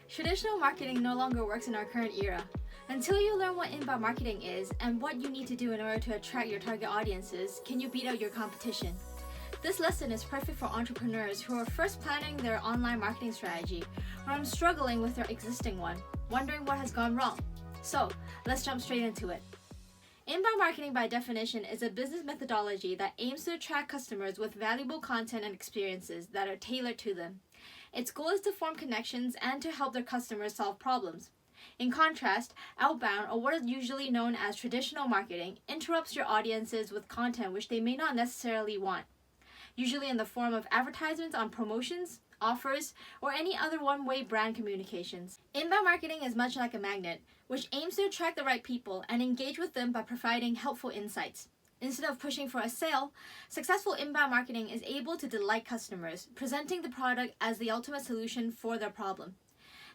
Traditional marketing no longer works in our current era. Until you learn what inbound marketing is and what you need to do in order to attract your target audiences, can you beat out your competition? This lesson is perfect for entrepreneurs who are first planning their online marketing strategy or are struggling with their existing one, wondering what has gone wrong. So, let's jump straight into it. Inbound marketing, by definition, is a business methodology that aims to attract customers with valuable content and experiences that are tailored to them. Its goal is to form connections and to help their customers solve problems. In contrast, outbound, or what is usually known as traditional marketing, interrupts your audiences with content which they may not necessarily want, usually in the form of advertisements on promotions, offers, or any other one-way brand communications. Inbound marketing is much like a magnet, which aims to attract the right people and engage with them by providing helpful insights. Instead of pushing for a sale, successful inbound marketing is able to delight customers, presenting the product as the ultimate solution for their problem.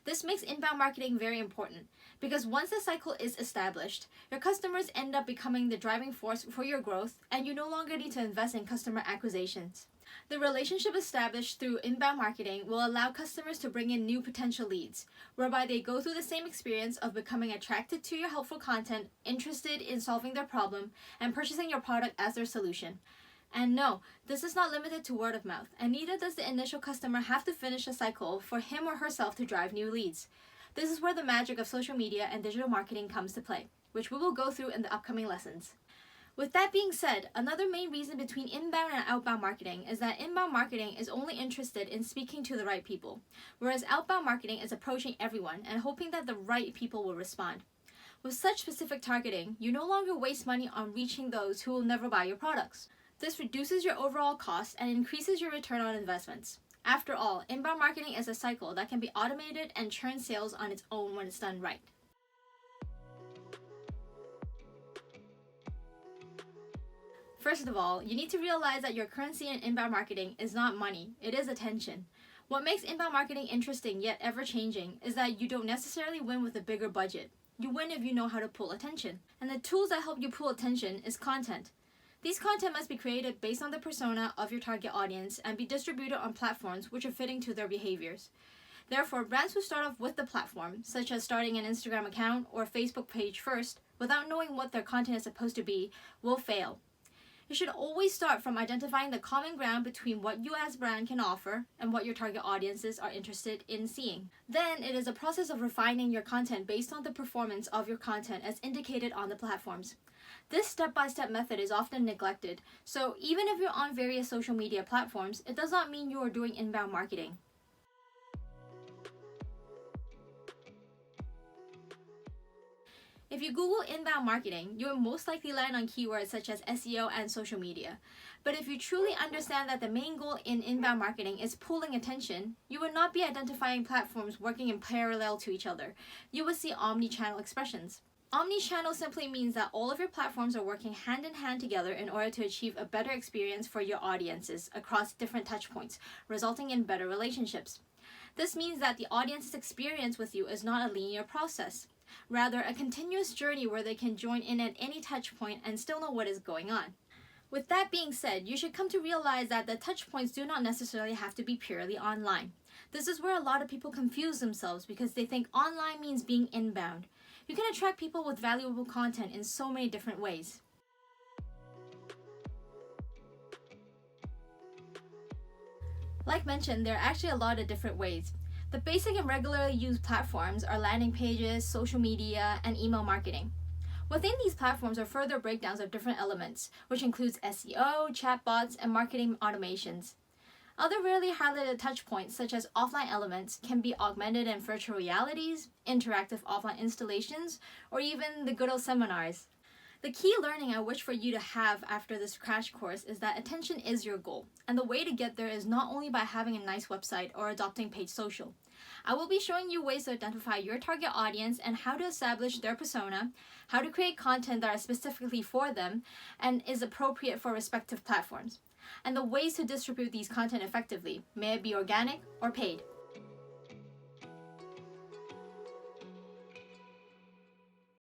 This makes inbound marketing very important because once the cycle is established, your customers end up becoming the driving force for your growth, and you no longer need to invest in customer acquisitions. The relationship established through inbound marketing will allow customers to bring in new potential leads, whereby they go through the same experience of becoming attracted to your helpful content, interested in solving their problem, and purchasing your product as their solution. And no, this is not limited to word of mouth, and neither does the initial customer have to finish a cycle for him or herself to drive new leads. This is where the magic of social media and digital marketing comes to play, which we will go through in the upcoming lessons. With that being said, another main reason between inbound and outbound marketing is that inbound marketing is only interested in speaking to the right people, whereas outbound marketing is approaching everyone and hoping that the right people will respond. With such specific targeting, you no longer waste money on reaching those who will never buy your products. This reduces your overall cost and increases your return on investments. After all, inbound marketing is a cycle that can be automated and churn sales on its own when it's done right. First of all, you need to realize that your currency in inbound marketing is not money, it is attention. What makes inbound marketing interesting yet ever-changing is that you don't necessarily win with a bigger budget. You win if you know how to pull attention. And the tools that help you pull attention is content. These content must be created based on the persona of your target audience and be distributed on platforms which are fitting to their behaviors. Therefore, brands who start off with the platform, such as starting an Instagram account or Facebook page first, without knowing what their content is supposed to be, will fail. You should always start from identifying the common ground between what you as a brand can offer and what your target audiences are interested in seeing. Then it is a process of refining your content based on the performance of your content as indicated on the platforms. This step-by-step method is often neglected, so even if you're on various social media platforms, it does not mean you are doing inbound marketing. If you Google inbound marketing, you will most likely land on keywords such as SEO and social media. But if you truly understand that the main goal in inbound marketing is pulling attention, you will not be identifying platforms working in parallel to each other. You will see omnichannel expressions. Omnichannel simply means that all of your platforms are working hand in hand together in order to achieve a better experience for your audiences across different touchpoints, resulting in better relationships. This means that the audience's experience with you is not a linear process. Rather, a continuous journey where they can join in at any touch point and still know what is going on. With that being said, you should come to realize that the touch points do not necessarily have to be purely online. This is where a lot of people confuse themselves because they think online means being inbound. You can attract people with valuable content in so many different ways. Like mentioned, there are actually a lot of different ways. The basic and regularly used platforms are landing pages, social media, and email marketing. Within these platforms are further breakdowns of different elements, which includes SEO, chatbots, and marketing automations. Other rarely highlighted touchpoints, such as offline elements, can be augmented in virtual realities, interactive offline installations, or even the good old seminars. The key learning I wish for you to have after this crash course is that attention is your goal, and the way to get there is not only by having a nice website or adopting paid social. I will be showing you ways to identify your target audience and how to establish their persona, how to create content that is specifically for them and is appropriate for respective platforms, and the ways to distribute these content effectively, may it be organic or paid.